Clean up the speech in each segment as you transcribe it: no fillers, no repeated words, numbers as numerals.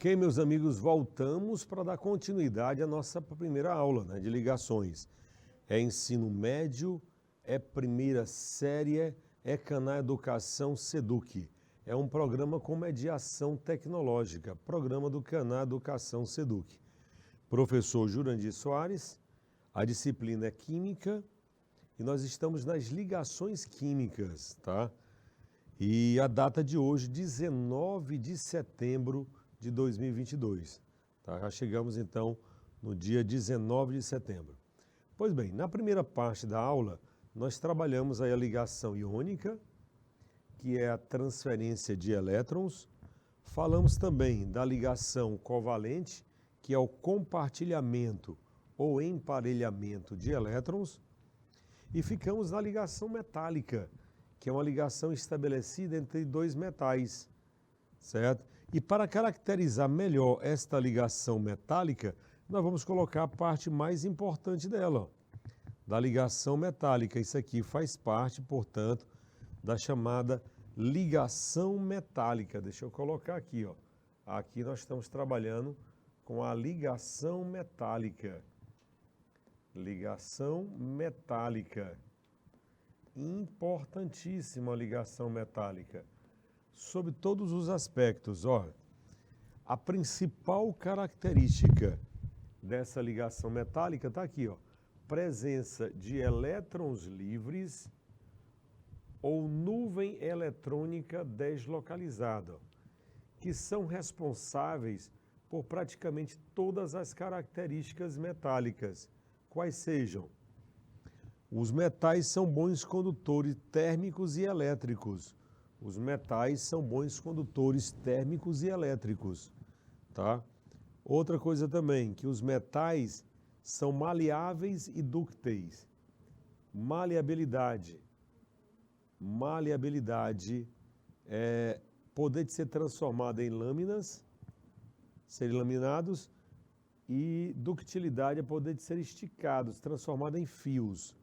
Ok, meus amigos, voltamos para dar continuidade à nossa primeira aula, né, de ligações. É ensino médio, é primeira série, é Canal Educação Seduc. É um programa com mediação tecnológica, programa do Canal Educação Seduc. Professor Jurandir Soares, a disciplina é Química e nós estamos nas ligações químicas, tá? E a data de hoje, 19 de setembro de 2022. Tá? Já chegamos então no dia 19 de setembro. Pois bem, na primeira parte da aula, nós trabalhamos aí a ligação iônica, que é a transferência de elétrons. Falamos também da ligação covalente, que é o compartilhamento ou emparelhamento de elétrons. E ficamos na ligação metálica, que é uma ligação estabelecida entre dois metais, certo? E para caracterizar melhor esta ligação metálica, nós vamos colocar a parte mais importante dela, ó, da ligação metálica. Isso aqui faz parte, portanto, da chamada ligação metálica. Deixa eu colocar aqui, ó. Aqui nós estamos trabalhando com a ligação metálica. Ligação metálica. Importantíssima a ligação metálica. Sob todos os aspectos, ó. A principal característica dessa ligação metálica está aqui, ó. Presença de elétrons livres ou nuvem eletrônica deslocalizada, que são responsáveis por praticamente todas as características metálicas, quais sejam: os metais são bons condutores térmicos e elétricos. Os metais são bons condutores térmicos e elétricos, tá? Outra coisa também, que os metais são maleáveis e dúcteis. Maleabilidade. Maleabilidade é poder de ser transformado em lâminas, serem laminados, e ductilidade é poder de ser esticados, transformado em fios.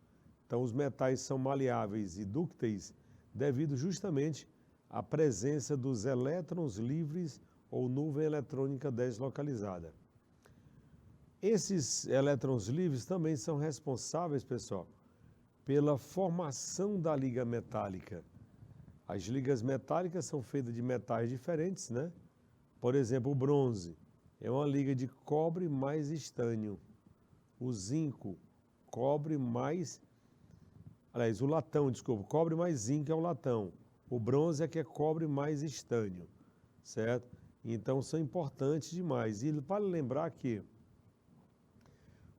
Então, os metais são maleáveis e dúcteis devido justamente à presença dos elétrons livres ou nuvem eletrônica deslocalizada. Esses elétrons livres também são responsáveis, pessoal, pela formação da liga metálica. As ligas metálicas são feitas de metais diferentes, né? Por exemplo, o bronze é uma liga de cobre mais estânio. O zinco, cobre mais... Aliás, o latão, desculpa, cobre mais zinco é o latão. O bronze é que é cobre mais estânio, certo? Então são importantes demais. E para lembrar que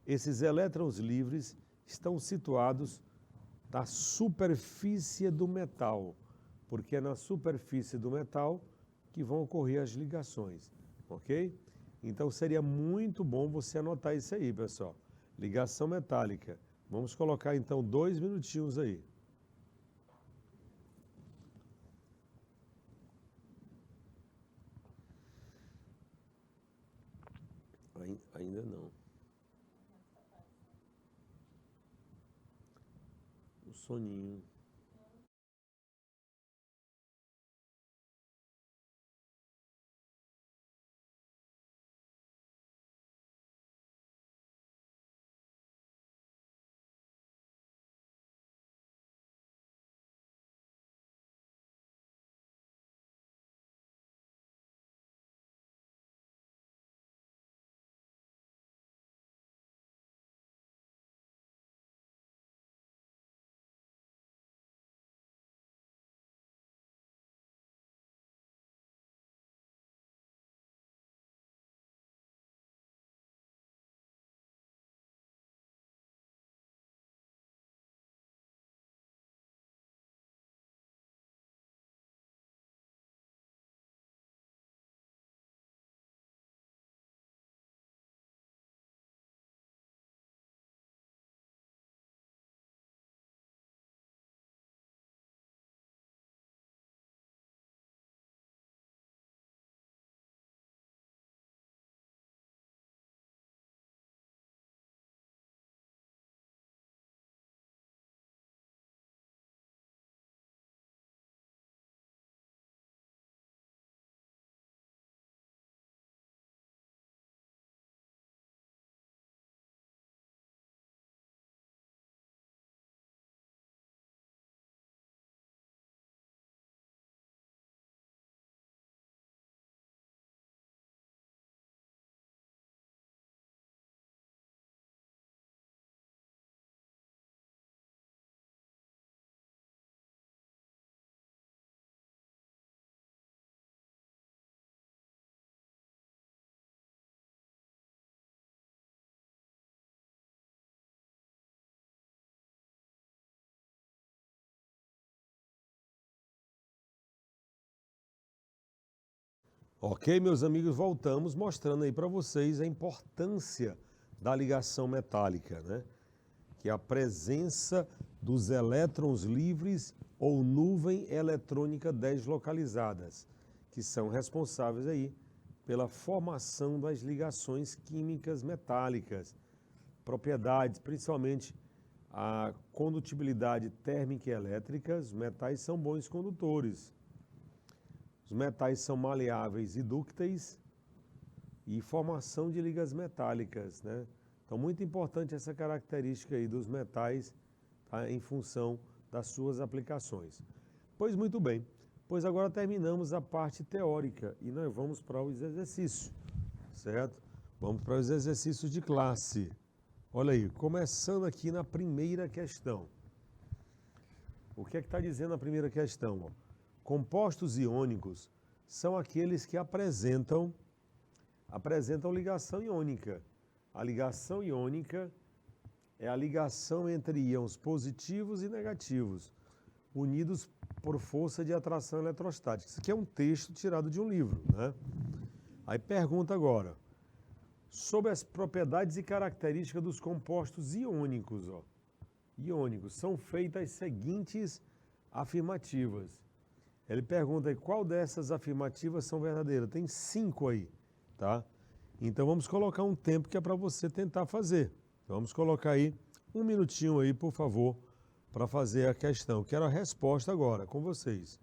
esses elétrons livres estão situados na superfície do metal, porque é na superfície do metal que vão ocorrer as ligações, ok? Então seria muito bom você anotar isso aí, pessoal. Ligação metálica. Vamos colocar então 2 minutinhos aí. Ainda não. O soninho. Ok, meus amigos, voltamos mostrando aí para vocês a importância da ligação metálica, né? Que é a presença dos elétrons livres ou nuvem eletrônica deslocalizadas, que são responsáveis aí pela formação das ligações químicas metálicas, propriedades, principalmente a condutibilidade térmica e elétrica. Os metais são bons condutores. Os metais são maleáveis e dúcteis e formação de ligas metálicas, né? Então, muito importante essa característica aí dos metais, tá, em função das suas aplicações. Pois muito bem, pois agora terminamos a parte teórica e nós vamos para os exercícios, certo? Vamos para os exercícios de classe. Olha aí, começando aqui na primeira questão. O que é que está dizendo a primeira questão? Ó? Compostos iônicos são aqueles que apresentam ligação iônica. A ligação iônica é a ligação entre íons positivos e negativos, unidos por força de atração eletrostática. Isso aqui é um texto tirado de um livro, né? Aí pergunta agora, sobre as propriedades e características dos compostos iônicos. Ó. Iônicos, são feitas as seguintes afirmativas. Ele pergunta aí, qual dessas afirmativas são verdadeiras? Tem 5 aí, tá? Então vamos colocar um tempo que é para você tentar fazer. Vamos colocar aí 1 minutinho aí, por favor, para fazer a questão. Quero a resposta agora, com vocês.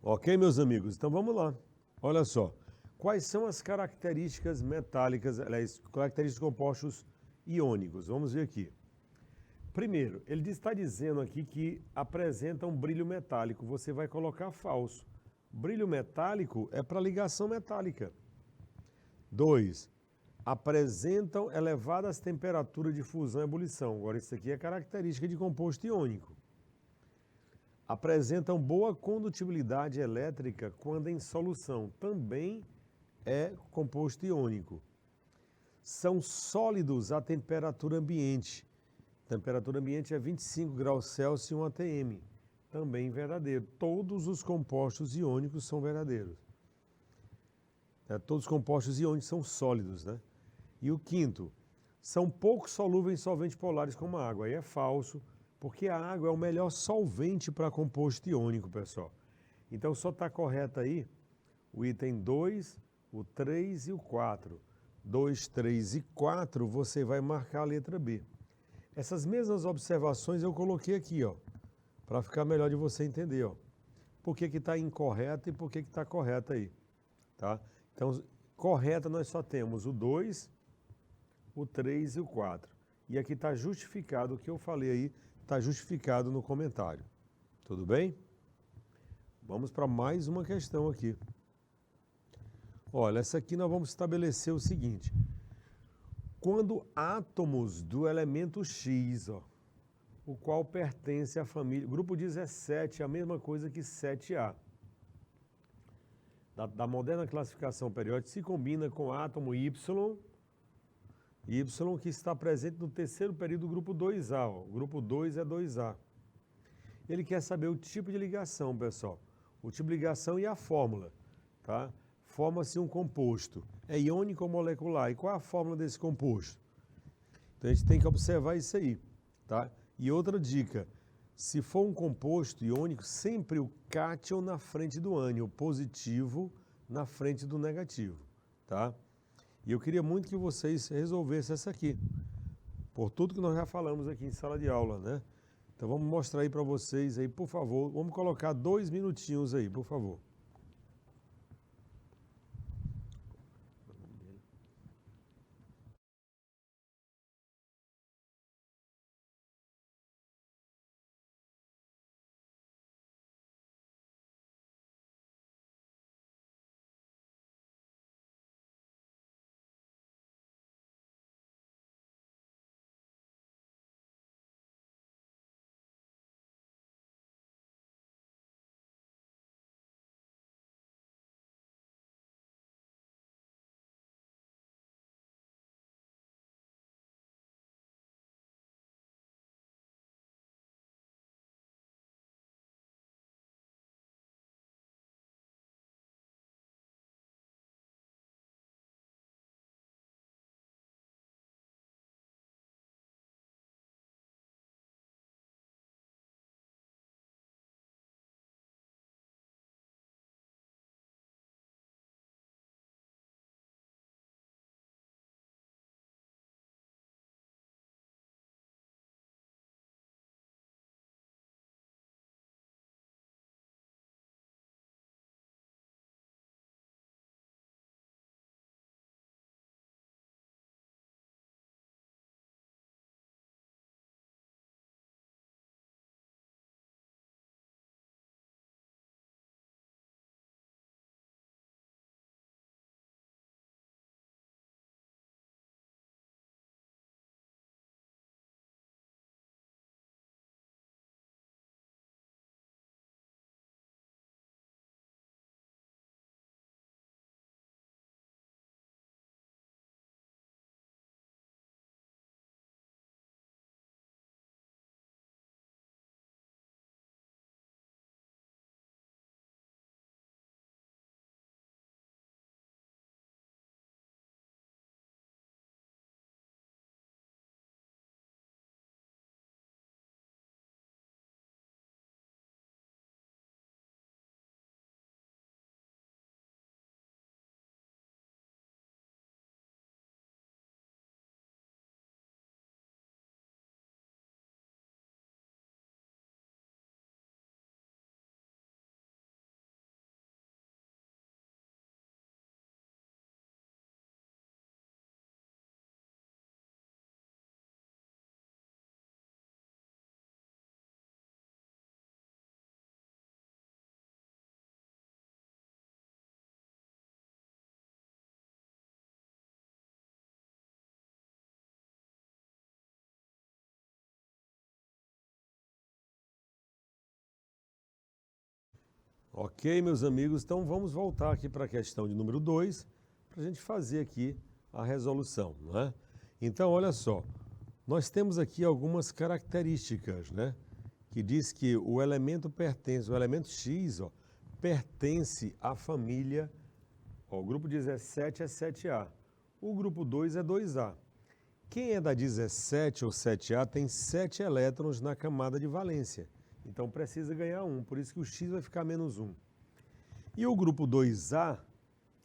Ok, meus amigos? Então vamos lá. Olha só. Quais são as características metálicas, aliás, características de compostos iônicos? Vamos ver aqui. Primeiro, ele está dizendo aqui que apresenta um brilho metálico. Você vai colocar falso. Brilho metálico é para ligação metálica. 2. Apresentam elevadas temperaturas de fusão e ebulição. Agora, isso aqui é característica de composto iônico. Apresentam boa condutibilidade elétrica quando em solução. Também é composto iônico. São sólidos à temperatura ambiente. Temperatura ambiente é 25 graus Celsius e 1 atm. Também verdadeiro. Todos os compostos iônicos são verdadeiros. Todos os compostos iônicos são sólidos, né? E o quinto, são pouco solúveis em solventes polares como a água. Aí é falso, porque a água é o melhor solvente para composto iônico, pessoal. Então só está correto aí o item 2, o 3 e o 4. 2, 3 e 4 você vai marcar a letra B. Essas mesmas observações eu coloquei aqui, ó, para ficar melhor de você entender, ó. Por que está incorreto e por que está correto aí, tá? Então, correta nós só temos o 2, o 3 e o 4. E aqui está justificado o que eu falei aí, está justificado no comentário. Tudo bem? Vamos para mais uma questão aqui. Olha, essa aqui nós vamos estabelecer o seguinte. Quando átomos do elemento X, ó, o qual pertence à família... Grupo 17 é a mesma coisa que 7A. Da moderna classificação periódica, se combina com o átomo Y que está presente no terceiro período do grupo 2A. Ó. O grupo 2 é 2A. Ele quer saber o tipo de ligação, pessoal. O tipo de ligação e a fórmula. Tá? forma-se um composto. É iônico ou molecular? E qual é a fórmula desse composto? Então a gente tem que observar isso aí, tá? E outra dica, se for um composto iônico, sempre o cátion na frente do ânion, o positivo na frente do negativo, tá? E eu queria muito que vocês resolvessem essa aqui, por tudo que nós já falamos aqui em sala de aula, né? Então vamos mostrar aí para vocês aí, por favor. Vamos colocar 2 minutinhos aí, por favor. Ok, meus amigos, então vamos voltar aqui para a questão de número 2, para a gente fazer aqui a resolução, não é? Então, olha só, nós temos aqui algumas características, né? Que diz que o elemento X, ó, pertence à família, ó, o grupo 17 é 7A, o grupo 2 é 2A. Quem é da 17 ou 7A tem 7 elétrons na camada de valência. Então precisa ganhar 1, por isso que o X vai ficar menos 1. E o grupo 2A,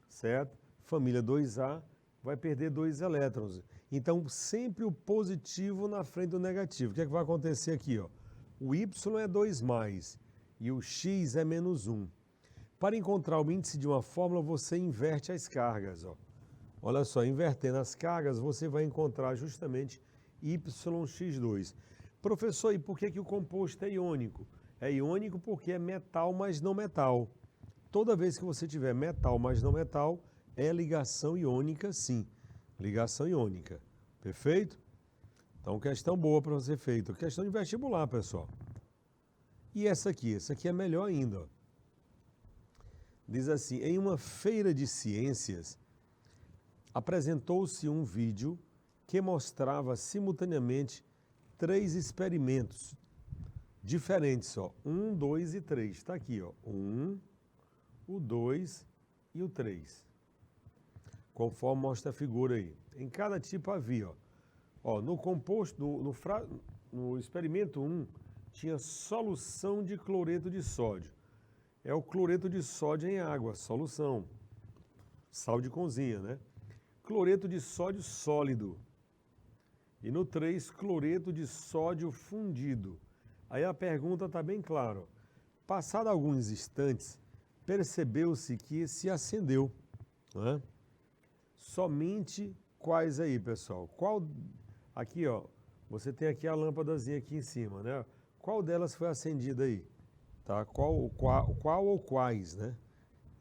certo? Família 2A, vai perder 2 elétrons. Então sempre o positivo na frente do negativo. O que é que vai acontecer aqui? Ó? O Y é 2+, e o X é menos 1. Para encontrar o índice de uma fórmula, você inverte as cargas. Ó. Olha só, invertendo as cargas, você vai encontrar justamente YX2. Professor, e por que o composto é iônico? É iônico porque é metal, mas não metal. Toda vez que você tiver metal, mas não metal, é ligação iônica, sim. Ligação iônica. Perfeito? Então, questão boa para ser feita. Questão de vestibular, pessoal. E essa aqui? Essa aqui é melhor ainda. Ó. Diz assim, em uma feira de ciências, apresentou-se um vídeo que mostrava simultaneamente 3 experimentos diferentes, ó, 1, 2 e 3. Está aqui, ó, 1, o 2 e o 3, conforme mostra a figura aí. Em cada tipo havia, no composto, no experimento 1, tinha solução de cloreto de sódio. É o cloreto de sódio em água, solução. Sal de cozinha, né? Cloreto de sódio sólido. E no 3, cloreto de sódio fundido. Aí a pergunta está bem clara. Passado alguns instantes, percebeu-se que se acendeu. Né? Somente quais aí, pessoal? Aqui, você tem aqui a lâmpadazinha aqui em cima, né? Qual delas foi acendida aí? Tá? Qual ou quais, né?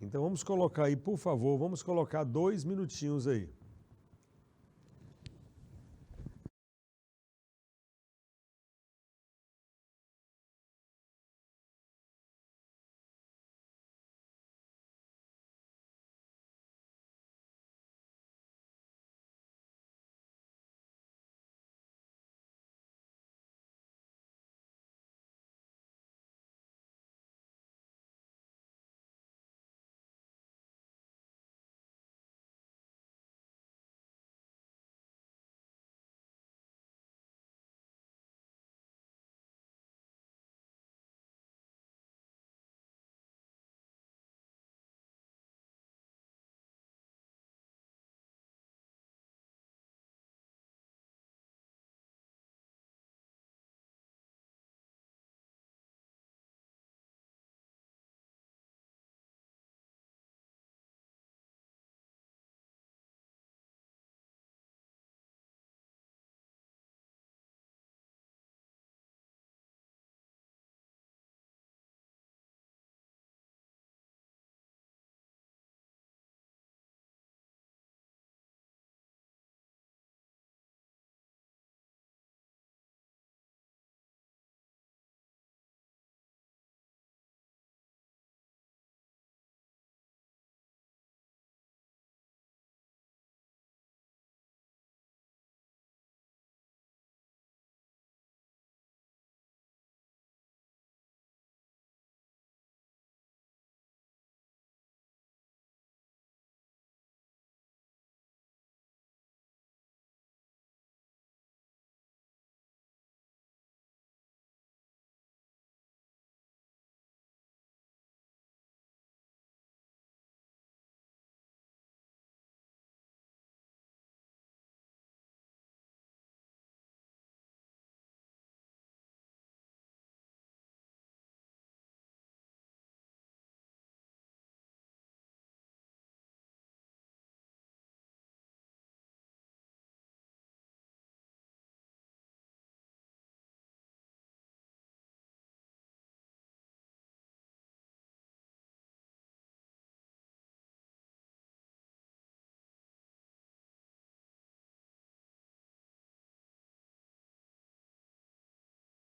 Então vamos colocar aí, por favor, vamos colocar 2 minutinhos aí.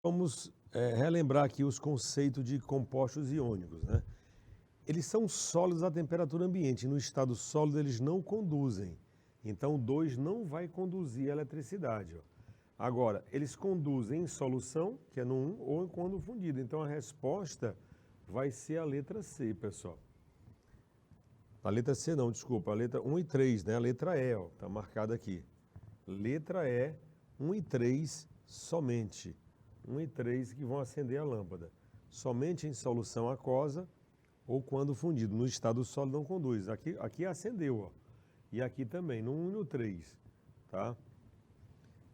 Vamos relembrar aqui os conceitos de compostos iônicos, né? Eles são sólidos à temperatura ambiente. No estado sólido, eles não conduzem. Então, o 2 não vai conduzir a eletricidade. Agora, eles conduzem em solução, que é no 1, ou quando fundido. Então, a resposta vai ser a letra C, pessoal. A letra C não, desculpa. A letra 1 e 3, né? A letra E, está marcada aqui. Letra E, 1 e 3 somente. 1 e 3 que vão acender a lâmpada. Somente em solução aquosa ou quando fundido. No estado sólido não conduz. Aqui acendeu, E aqui também, no 1 e no 3, tá?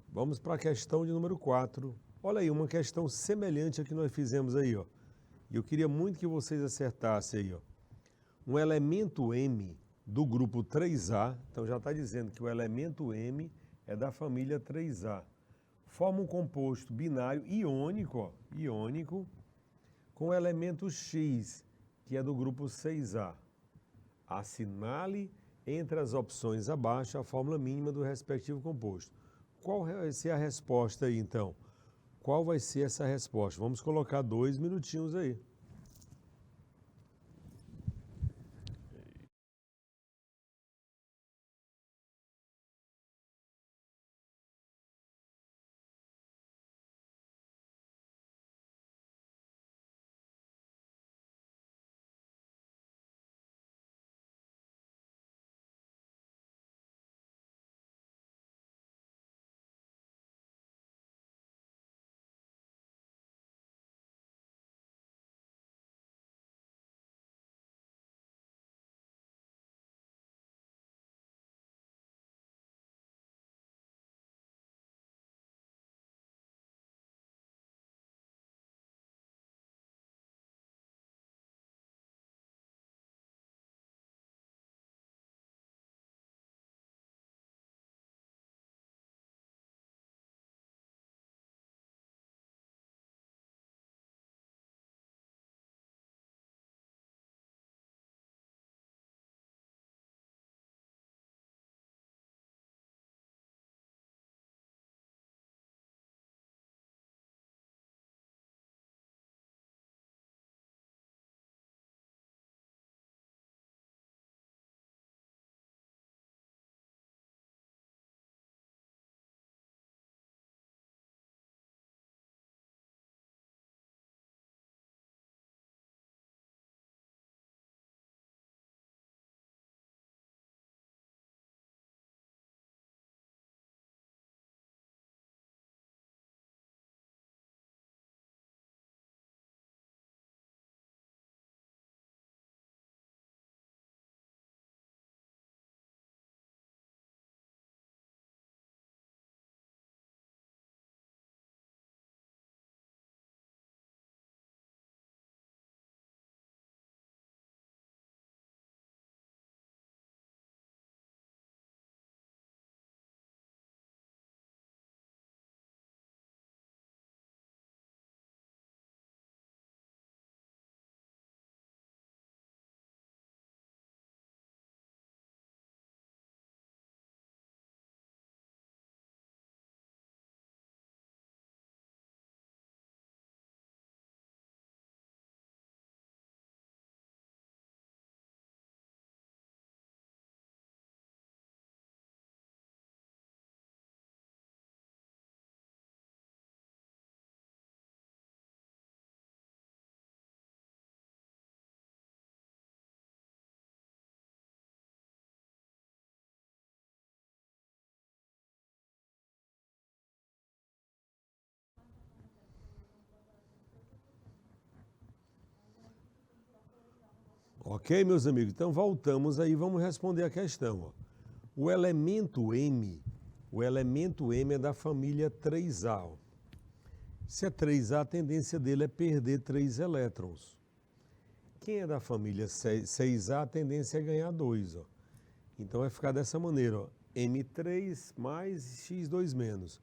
Vamos para a questão de número 4. Olha aí, uma questão semelhante a que nós fizemos aí, E eu queria muito que vocês acertassem aí, Um elemento M do grupo 3A, então já está dizendo que o elemento M é da família 3A. Forma um composto binário iônico, com o elemento X, que é do grupo 6A. Assinale entre as opções abaixo a fórmula mínima do respectivo composto. Qual vai ser a resposta aí, então? Qual vai ser essa resposta? Vamos colocar 2 minutinhos aí. Ok, meus amigos? Então voltamos aí, vamos responder a questão. Ó. O elemento M é da família 3A. Ó. Se é 3A, a tendência dele é perder 3 elétrons. Quem é da família 6A, a tendência é ganhar 2. Ó. Então vai ficar dessa maneira, ó. M3 mais X2 menos.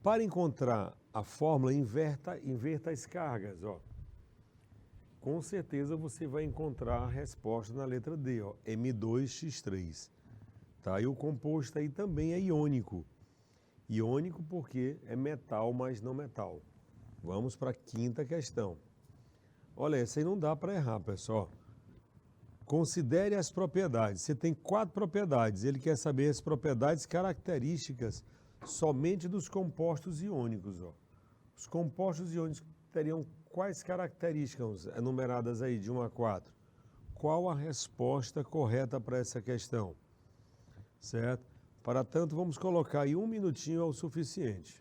Para encontrar a fórmula, inverta as cargas. Ó. Com certeza você vai encontrar a resposta na letra D, ó, M2X3. Tá? E o composto aí também é iônico. Iônico porque é metal, mas não metal. Vamos para a quinta questão. Olha, essa aí não dá para errar, pessoal. Considere as propriedades. Você tem 4 propriedades. Ele quer saber as propriedades características somente dos compostos iônicos. Ó. Os compostos iônicos teriam quais características enumeradas aí, de 1 a 4? Qual a resposta correta para essa questão? Certo? Para tanto, vamos colocar aí 1 minutinho é o suficiente.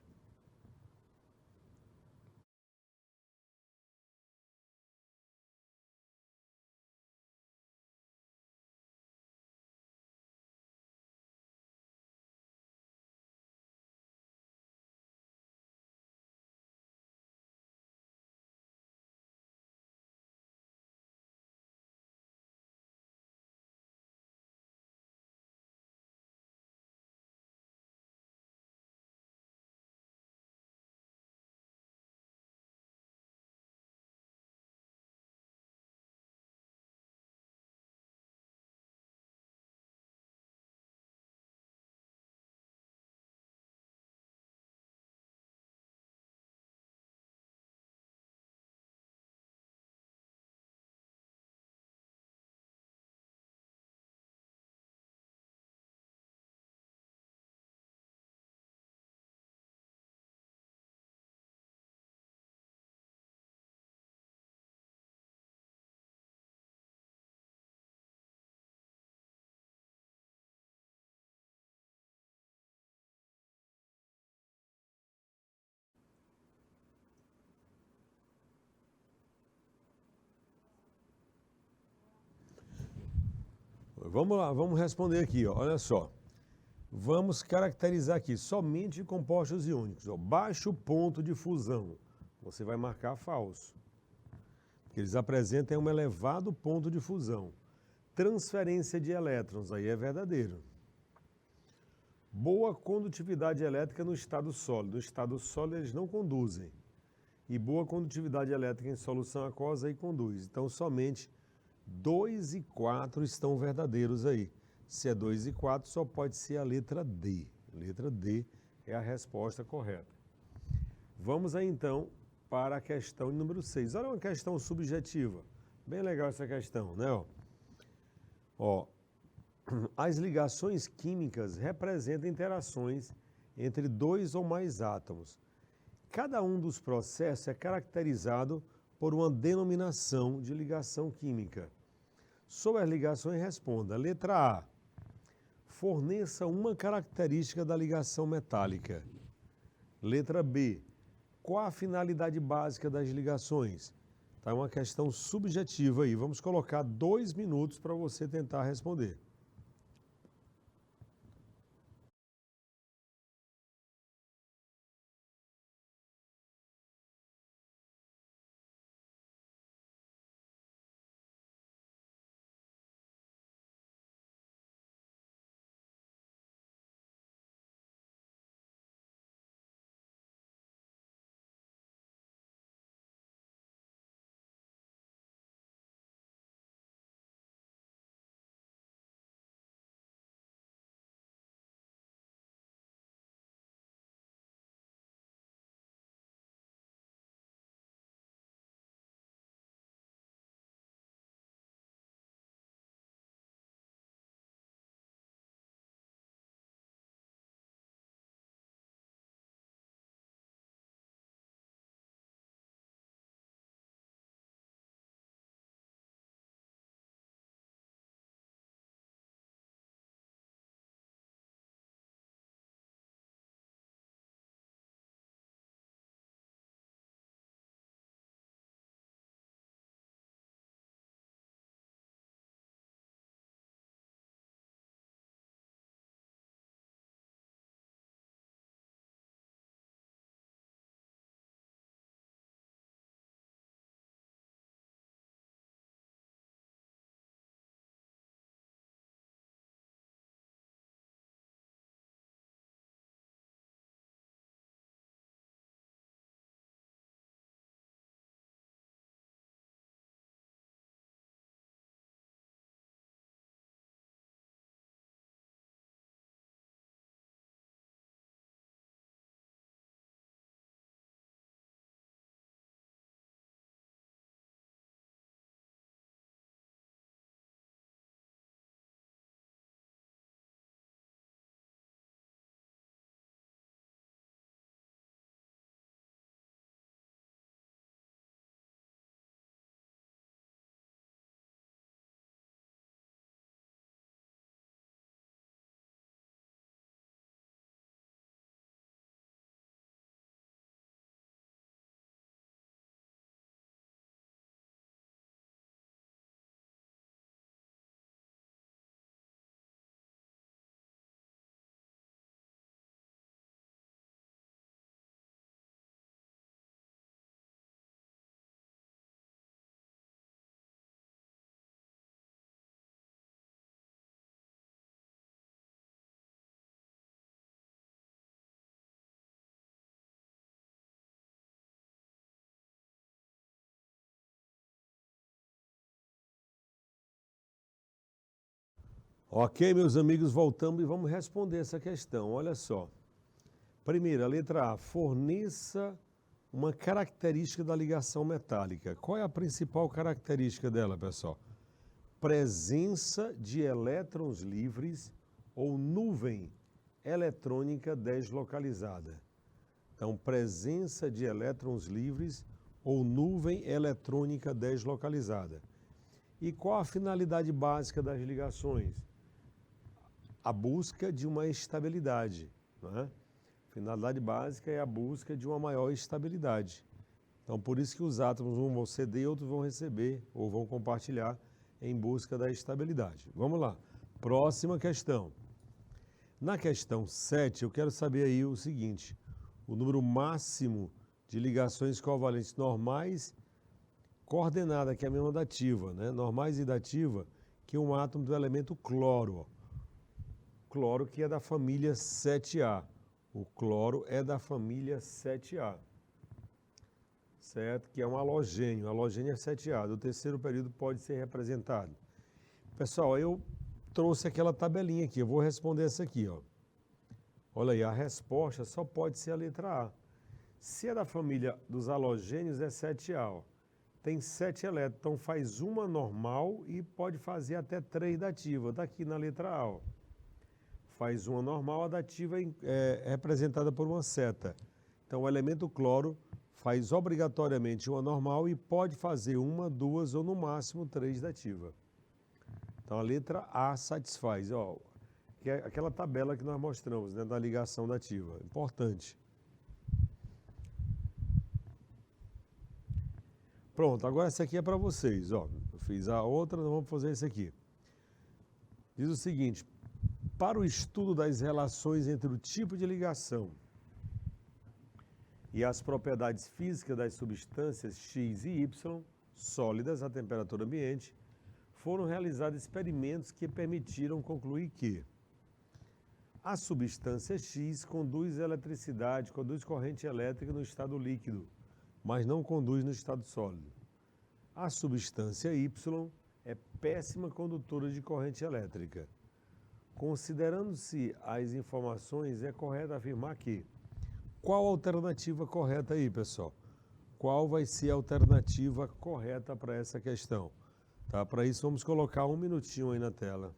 Vamos lá, vamos responder aqui, ó. Olha só. Vamos caracterizar aqui somente compostos iônicos. Ó. Baixo ponto de fusão. Você vai marcar falso. Porque eles apresentam um elevado ponto de fusão. Transferência de elétrons, aí é verdadeiro. Boa condutividade elétrica no estado sólido. No estado sólido eles não conduzem. E boa condutividade elétrica em solução aquosa aí conduz. Então somente 2 e 4 estão verdadeiros aí. Se é 2 e 4, só pode ser a letra D. Letra D é a resposta correta. Vamos aí então para a questão número 6. Olha uma questão subjetiva. Bem legal essa questão, né? Ó, as ligações químicas representam interações entre 2 ou mais átomos. Cada um dos processos é caracterizado por uma denominação de ligação química. Sobre as ligações, responda. Letra A. Forneça uma característica da ligação metálica. Letra B. Qual a finalidade básica das ligações? Tá uma questão subjetiva aí. Vamos colocar 2 minutos para você tentar responder. Ok, meus amigos, voltamos e vamos responder essa questão. Olha só. Primeiro, a letra A, forneça uma característica da ligação metálica. Qual é a principal característica dela, pessoal? Presença de elétrons livres ou nuvem eletrônica deslocalizada. Então, presença de elétrons livres ou nuvem eletrônica deslocalizada. E qual a finalidade básica das ligações? A busca de uma estabilidade, né? Finalidade básica é a busca de uma maior estabilidade. Então, por isso que os átomos, um vão ceder, outros vão receber ou vão compartilhar em busca da estabilidade. Vamos lá. Próxima questão. Na questão 7, eu quero saber aí o seguinte: o número máximo de ligações covalentes normais coordenada, que é a mesma dativa, né? Normais e dativa, que é um átomo do elemento cloro. Cloro que é da família 7A. O cloro é da família 7A, certo? Que é um halogênio. Halogênio é 7A. Do terceiro período pode ser representado. Pessoal, eu trouxe aquela tabelinha aqui. Eu vou responder essa aqui, ó. Olha aí, a resposta só pode ser a letra A. Se é da família dos halogênios, é 7A, ó. Tem 7 elétrons, então faz uma normal e pode fazer até 3 dativa. Está aqui na letra A, ó. Faz uma normal, a dativa é representada por uma seta. Então, o elemento cloro faz obrigatoriamente uma normal e pode fazer uma, duas ou no máximo 3 dativa. Então, a letra A satisfaz, ó, que é aquela tabela que nós mostramos, né, da ligação dativa. Importante. Pronto, agora essa aqui é para vocês, ó. Eu fiz a outra, nós vamos fazer esse aqui. Diz o seguinte: para o estudo das relações entre o tipo de ligação e as propriedades físicas das substâncias X e Y, sólidas à temperatura ambiente, foram realizados experimentos que permitiram concluir que a substância X conduz eletricidade, conduz corrente elétrica no estado líquido, mas não conduz no estado sólido. A substância Y é péssima condutora de corrente elétrica. Considerando-se as informações, é correto afirmar que... Qual a alternativa correta aí, pessoal? Qual vai ser a alternativa correta para essa questão? Tá? Para isso, vamos colocar um minutinho aí na tela.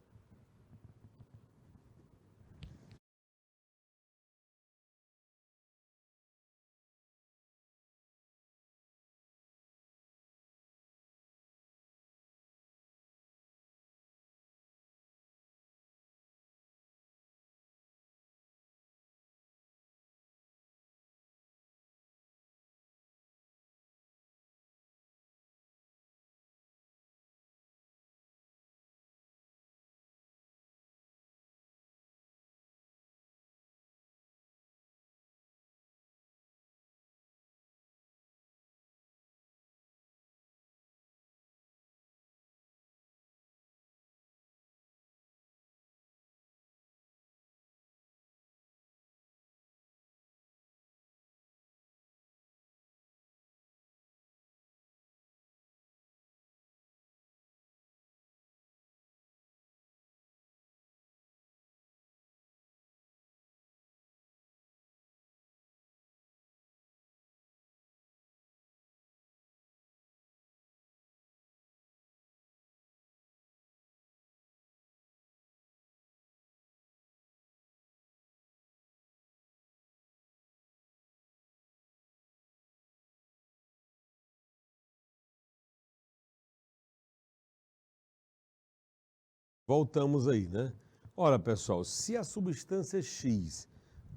Voltamos aí, né? Ora, pessoal, se a substância X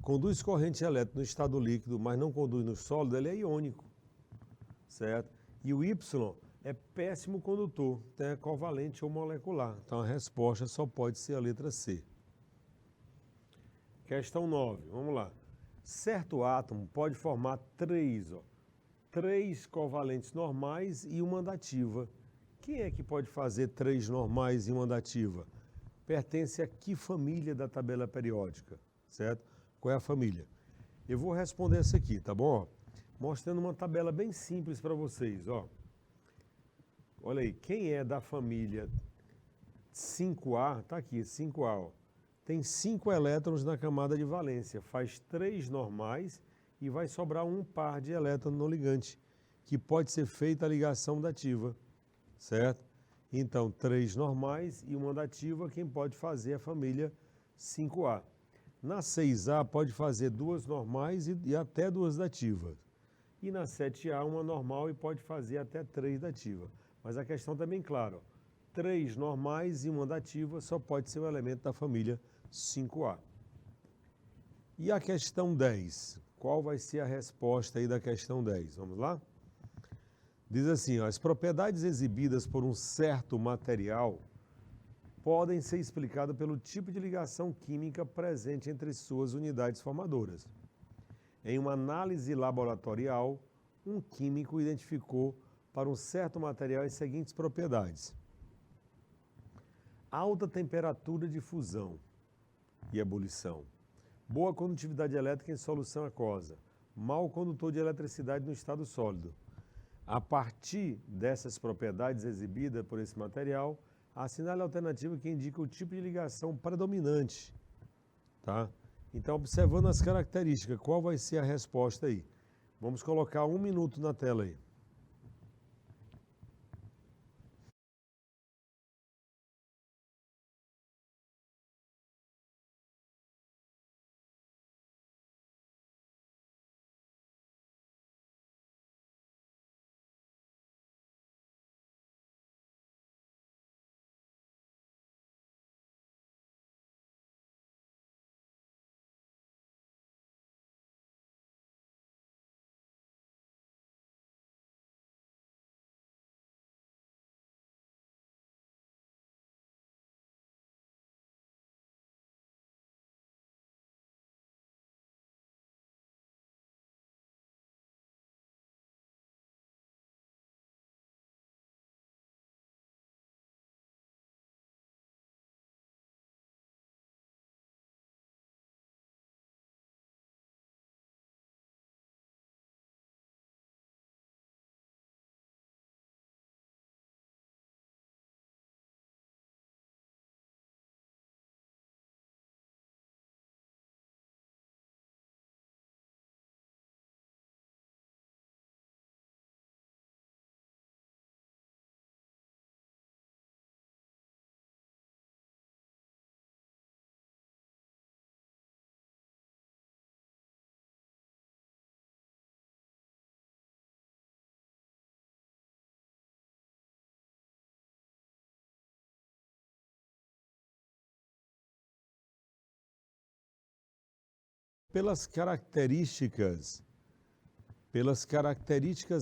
conduz corrente elétrica no estado líquido, mas não conduz no sólido, ele é iônico, certo? E o Y é péssimo condutor, então é covalente ou molecular. Então a resposta só pode ser a letra C. Questão 9, vamos lá. Certo átomo pode formar três covalentes normais e uma dativa. Quem é que pode fazer 3 normais e uma dativa? Pertence a que família da tabela periódica, certo? Qual é a família? Eu vou responder essa aqui, tá bom? Mostrando uma tabela bem simples para vocês, ó. Olha aí, quem é da família 5A, está aqui, 5A, ó, tem 5 elétrons na camada de valência, faz 3 normais e vai sobrar um par de elétrons no ligante, que pode ser feita a ligação dativa, certo? Então, 3 normais e uma dativa, quem pode fazer é a família 5A. Na 6A pode fazer 2 normais e até 2 dativas. E na 7A uma normal e pode fazer até 3 dativas. Mas a questão está bem clara, ó. 3 normais e uma dativa só pode ser um elemento da família 5A. E a questão 10? Qual vai ser a resposta aí da questão 10? Vamos lá? Diz assim, ó, as propriedades exibidas por um certo material podem ser explicadas pelo tipo de ligação química presente entre suas unidades formadoras. Em uma análise laboratorial, um químico identificou para um certo material as seguintes propriedades: alta temperatura de fusão e ebulição, boa condutividade elétrica em solução aquosa, mau condutor de eletricidade no estado sólido. A partir dessas propriedades exibidas por esse material, assinale a alternativa que indica o tipo de ligação predominante. Tá? Então, observando as características, qual vai ser a resposta aí? Vamos colocar 1 minuto na tela aí. Pelas características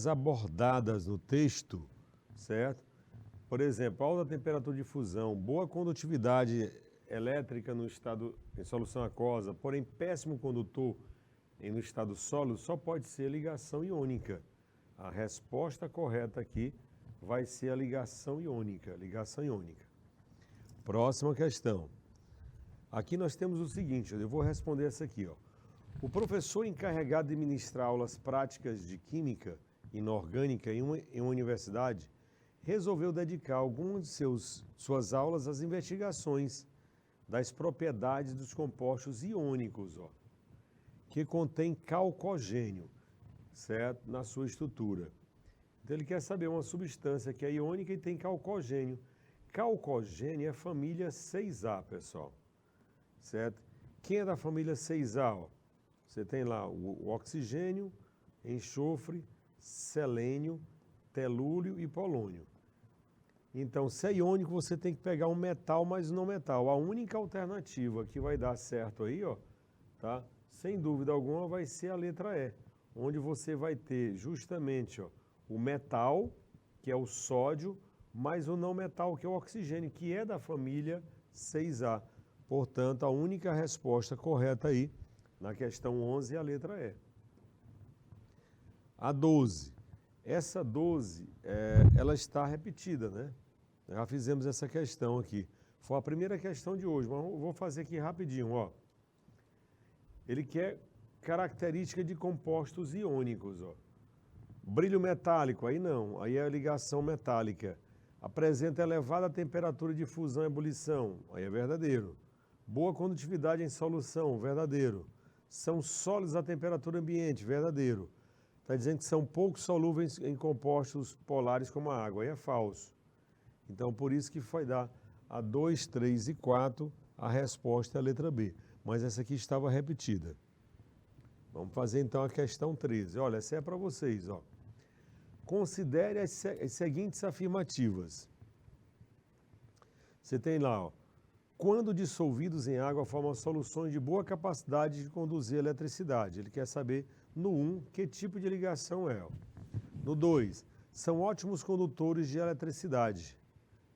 abordadas no texto, certo? Por exemplo, alta temperatura de fusão, boa condutividade elétrica no estado em solução aquosa, porém péssimo condutor no estado sólido, só pode ser ligação iônica. A resposta correta aqui vai ser a ligação iônica. Próxima questão. Aqui nós temos o seguinte, eu vou responder essa aqui, ó. O professor encarregado de ministrar aulas práticas de química inorgânica em uma universidade resolveu dedicar algumas de suas aulas às investigações das propriedades dos compostos iônicos, ó, que contém calcogênio, certo? Na sua estrutura. Então ele quer saber uma substância que é iônica e tem calcogênio. Calcogênio é família 6A, pessoal, certo? Quem é da família 6A, ó? Você tem lá o oxigênio, enxofre, selênio, telúrio e polônio. Então, se é iônico, você tem que pegar um metal mais um não metal. A única alternativa que vai dar certo aí, ó, tá? Sem dúvida alguma, vai ser a letra E, onde você vai ter justamente, ó, o metal, que é o sódio, mais o não metal, que é o oxigênio, que é da família 6A. Portanto, a única resposta correta aí, na questão 11, é a letra E. A 12. Essa 12, ela está repetida, né? Já fizemos essa questão aqui. Foi a primeira questão de hoje, mas eu vou fazer aqui rapidinho, ó. Ele quer característica de compostos iônicos, ó. Brilho metálico, aí não, aí é a ligação metálica. Apresenta elevada temperatura de fusão e ebulição, aí é verdadeiro. Boa condutividade em solução, verdadeiro. São sólidos à temperatura ambiente, verdadeiro. Está dizendo que são pouco solúveis em compostos polares como a água, aí é falso. Então, por isso que foi dar a 2, 3 e 4, a resposta é a letra B. Mas essa aqui estava repetida. Vamos fazer então a questão 13. Olha, essa é para vocês, ó. Considere as seguintes afirmativas. Você tem lá, ó. Quando dissolvidos em água, formam soluções de boa capacidade de conduzir eletricidade. Ele quer saber, no 1, que tipo de ligação é. Ó. No 2, são ótimos condutores de eletricidade.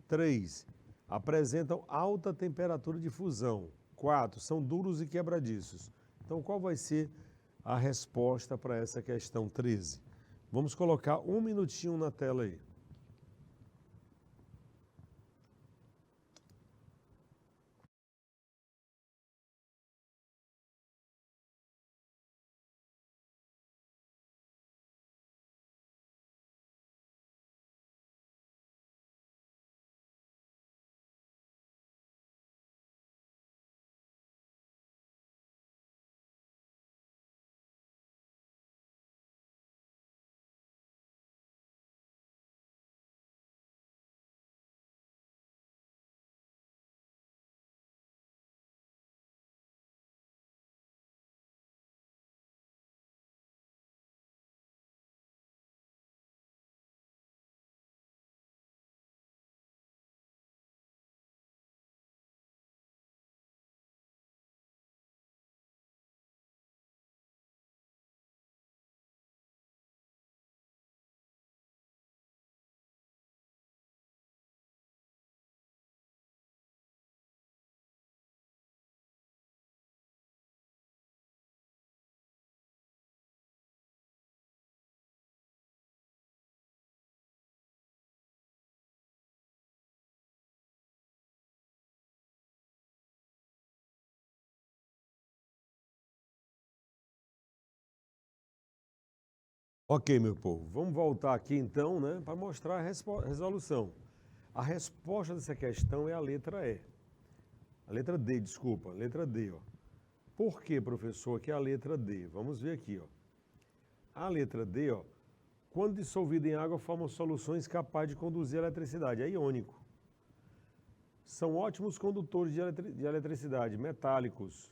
3, apresentam alta temperatura de fusão. 4, são duros e quebradiços. Então, qual vai ser a resposta para essa questão 13? Vamos colocar um minutinho na tela aí. Ok, meu povo, vamos voltar aqui então, né, para mostrar a resolução. A resposta dessa questão é a letra E. A letra D, desculpa, letra D, ó. Por que, professor, que é a letra D? Vamos ver aqui, ó. A letra D, ó, quando dissolvido em água, formam soluções capazes de conduzir a eletricidade. É iônico. São ótimos condutores de eletricidade, metálicos.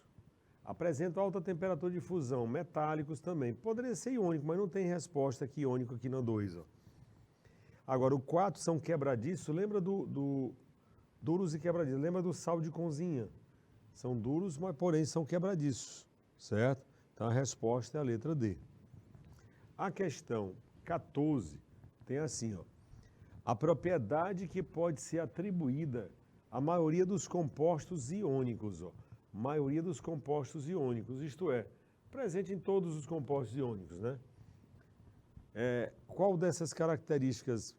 Apresentam alta temperatura de fusão, metálicos também. Poderia ser iônico, mas não tem resposta aqui iônico aqui no 2. Ó. Agora, o 4 são quebradiços. Lembra do duros e quebradiços? Lembra do sal de cozinha? São duros, mas porém são quebradiços, certo? Então a resposta é a letra D. A questão 14 tem assim, ó. A propriedade que pode ser atribuída à maioria dos compostos iônicos, ó. Maioria dos compostos iônicos, isto é, presente em todos os compostos iônicos, né? Qual dessas características,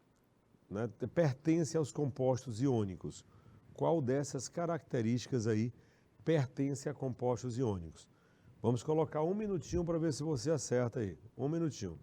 né, pertence aos compostos iônicos? Qual dessas características aí pertence a compostos iônicos? Vamos colocar um minutinho para ver se você acerta aí. Um minutinho.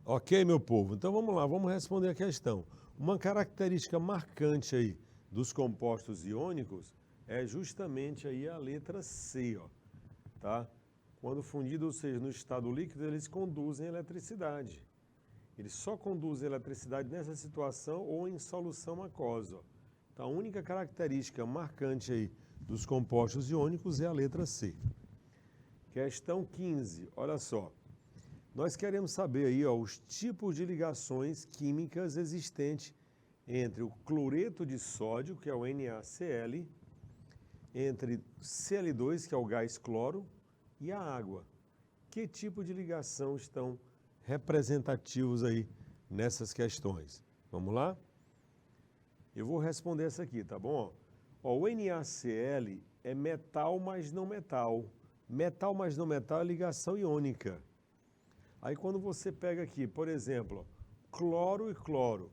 Ok, meu povo? Então vamos lá, vamos responder a questão. Uma característica marcante aí dos compostos iônicos é justamente aí a letra C, ó, tá? Quando fundido, ou seja, no estado líquido, eles conduzem eletricidade. Eles só conduzem eletricidade nessa situação ou em solução aquosa, ó. Então a única característica marcante aí dos compostos iônicos é a letra C. Questão 15, olha só. Nós queremos saber aí, ó, os tipos de ligações químicas existentes entre o cloreto de sódio, que é o NaCl, entre Cl2, que é o gás cloro, e a água. Que tipo de ligação estão representativos aí nessas questões? Vamos lá? Eu vou responder essa aqui, tá bom? Ó, o NaCl é metal, mas não metal. Metal, mas não metal é ligação iônica. Aí quando você pega aqui, por exemplo, cloro e cloro.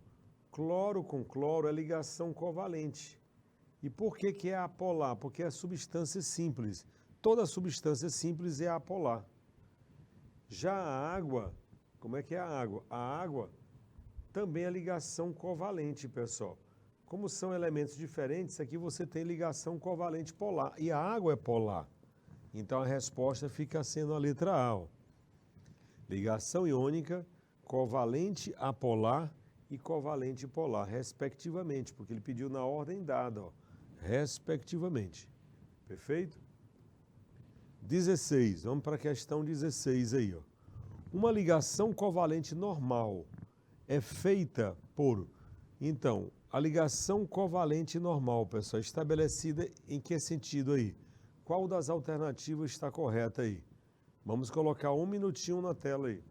Cloro com cloro é ligação covalente. E por que que é apolar? Porque é substância simples. Toda substância simples é apolar. Já a água, como é que é a água? A água também é ligação covalente, pessoal. Como são elementos diferentes, aqui você tem ligação covalente polar. E a água é polar. Então a resposta fica sendo a letra A, ó. Ligação iônica, covalente apolar e covalente polar, respectivamente, porque ele pediu na ordem dada, ó, respectivamente. Perfeito? 16, vamos para a questão 16 aí, ó. Uma ligação covalente normal é feita por... Então, a ligação covalente normal, pessoal, estabelecida em que sentido aí? Qual das alternativas está correta aí? Vamos colocar um minutinho na tela aí.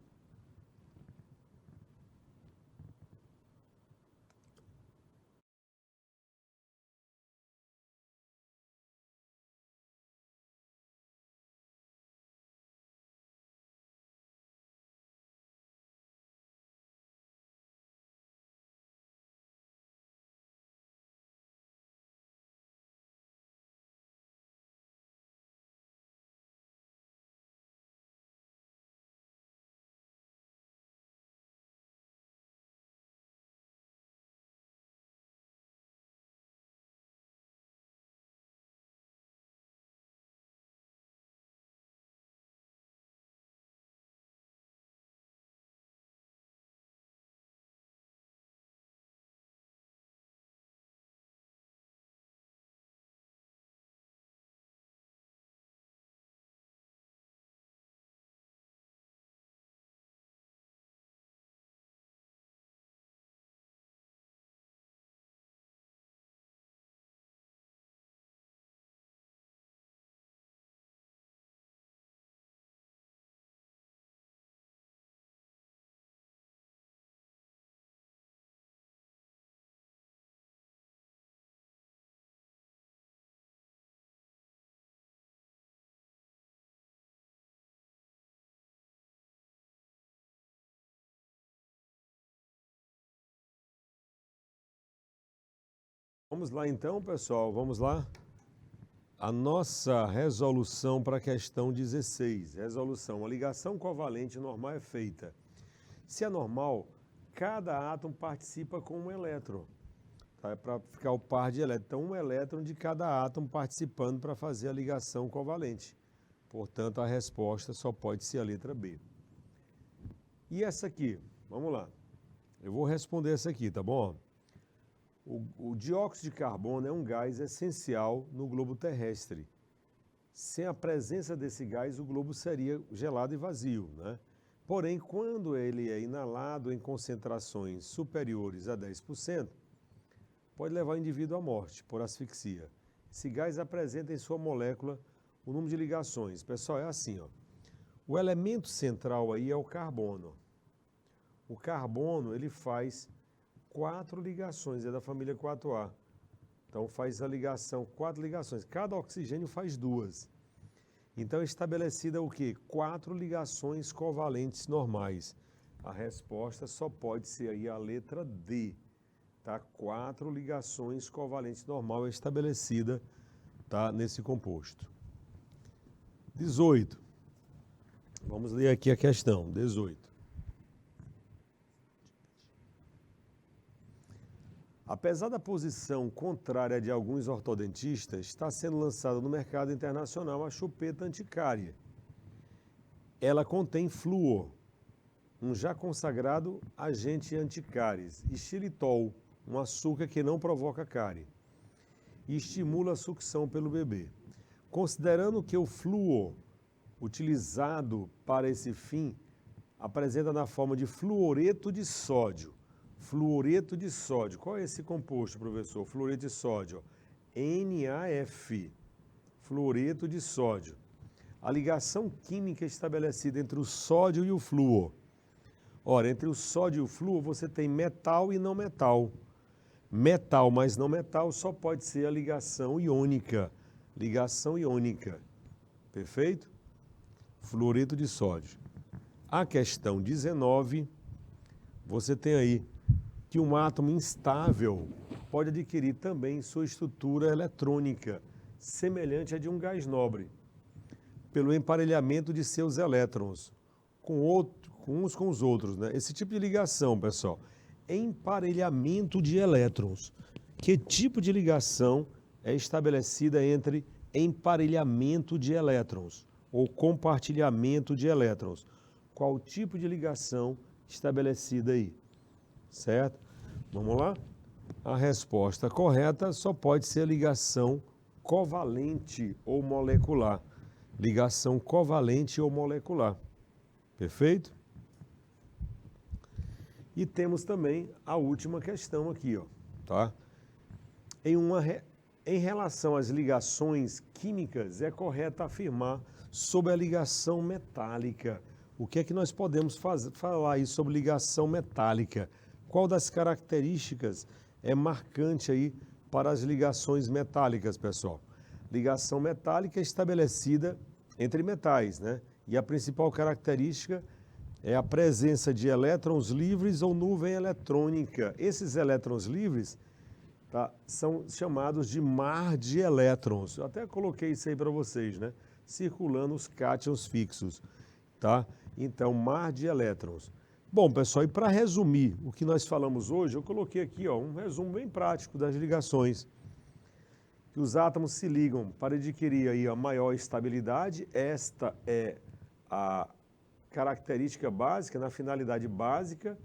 Vamos lá então, pessoal, vamos lá. A nossa resolução para a questão 16. Resolução, a ligação covalente normal é feita. Se é normal, cada átomo participa com um elétron. Tá? É para ficar o par de elétrons. Então, um elétron de cada átomo participando para fazer a ligação covalente. Portanto, a resposta só pode ser a letra B. E essa aqui? Vamos lá. Eu vou responder essa aqui, tá bom? O dióxido de carbono é um gás essencial no globo terrestre. Sem a presença desse gás, o globo seria gelado e vazio, né? Porém, quando ele é inalado em concentrações superiores a 10%, pode levar o indivíduo à morte por asfixia. Esse gás apresenta em sua molécula o número de ligações. Pessoal, é assim, ó. O elemento central aí é o carbono. O carbono, ele faz 4 ligações, é da família 4A. Então faz a ligação, 4 ligações. Cada oxigênio faz 2. Então é estabelecida o quê? 4 ligações covalentes normais. A resposta só pode ser aí a letra D. Tá? 4 ligações covalentes normal é estabelecida, tá, nesse composto. 18. Vamos ler aqui a questão, 18. Apesar da posição contrária de alguns ortodontistas, está sendo lançada no mercado internacional a chupeta anticárie. Ela contém flúor, um já consagrado agente anticáries, e xilitol, um açúcar que não provoca cárie, e estimula a sucção pelo bebê. Considerando que o flúor utilizado para esse fim apresenta na forma de fluoreto de sódio. Fluoreto de sódio. Qual é esse composto, professor? Fluoreto de sódio. NaF. Fluoreto de sódio. A ligação química estabelecida entre o sódio e o flúor. Ora, entre o sódio e o flúor você tem metal e não metal. Metal mais não metal só pode ser a ligação iônica. Ligação iônica. Perfeito? Fluoreto de sódio. A questão 19, você tem aí que um átomo instável pode adquirir também sua estrutura eletrônica, semelhante à de um gás nobre, pelo emparelhamento de seus elétrons com uns com os outros, né? Esse tipo de ligação, pessoal, emparelhamento de elétrons. Que tipo de ligação é estabelecida entre emparelhamento de elétrons ou compartilhamento de elétrons? Qual tipo de ligação estabelecida aí? Certo? Vamos lá? A resposta correta só pode ser a ligação covalente ou molecular. Ligação covalente ou molecular. Perfeito? E temos também a última questão aqui, ó, tá? Em relação às ligações químicas, é correto afirmar sobre a ligação metálica. O que é que nós podemos falar aí sobre ligação metálica? Qual das características é marcante aí para as ligações metálicas, pessoal? Ligação metálica é estabelecida entre metais, né? E a principal característica é a presença de elétrons livres ou nuvem eletrônica. Esses elétrons livres, tá, são chamados de mar de elétrons. Eu até coloquei isso aí para vocês, né? Circulando os cátions fixos, tá? Então, mar de elétrons. Bom, pessoal, e para resumir o que nós falamos hoje, eu coloquei aqui, ó, um resumo bem prático das ligações. Que os átomos se ligam para adquirir aí a maior estabilidade. Esta é a característica básica, na finalidade básica,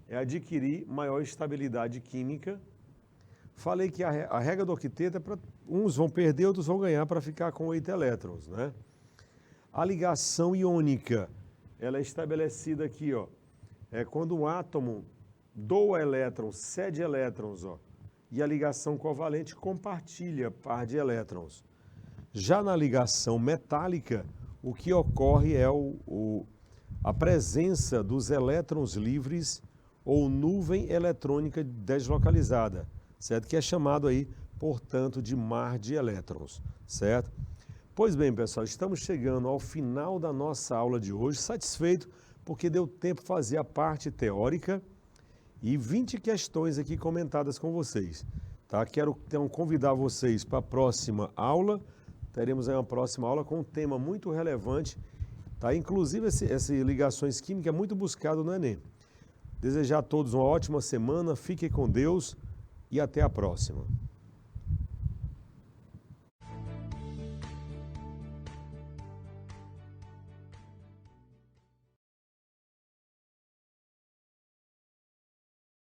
é adquirir maior estabilidade química. Falei que a regra do octeto é para uns vão perder, outros vão ganhar para ficar com 8 elétrons, né? A ligação iônica, ela é estabelecida aqui, ó, é quando um átomo doa elétrons, cede elétrons, ó, e a ligação covalente compartilha par de elétrons. Já na ligação metálica, o que ocorre é a presença dos elétrons livres ou nuvem eletrônica deslocalizada, certo? Que é chamado aí, portanto, de mar de elétrons, certo? Pois bem, pessoal, estamos chegando ao final da nossa aula de hoje, satisfeito porque deu tempo de fazer a parte teórica e 20 questões aqui comentadas com vocês, tá? Quero então convidar vocês para a próxima aula. Teremos aí uma próxima aula com um tema muito relevante, tá? Inclusive essa ligações químicas é muito buscado no Enem. Desejar a todos uma ótima semana, fiquem com Deus e até a próxima.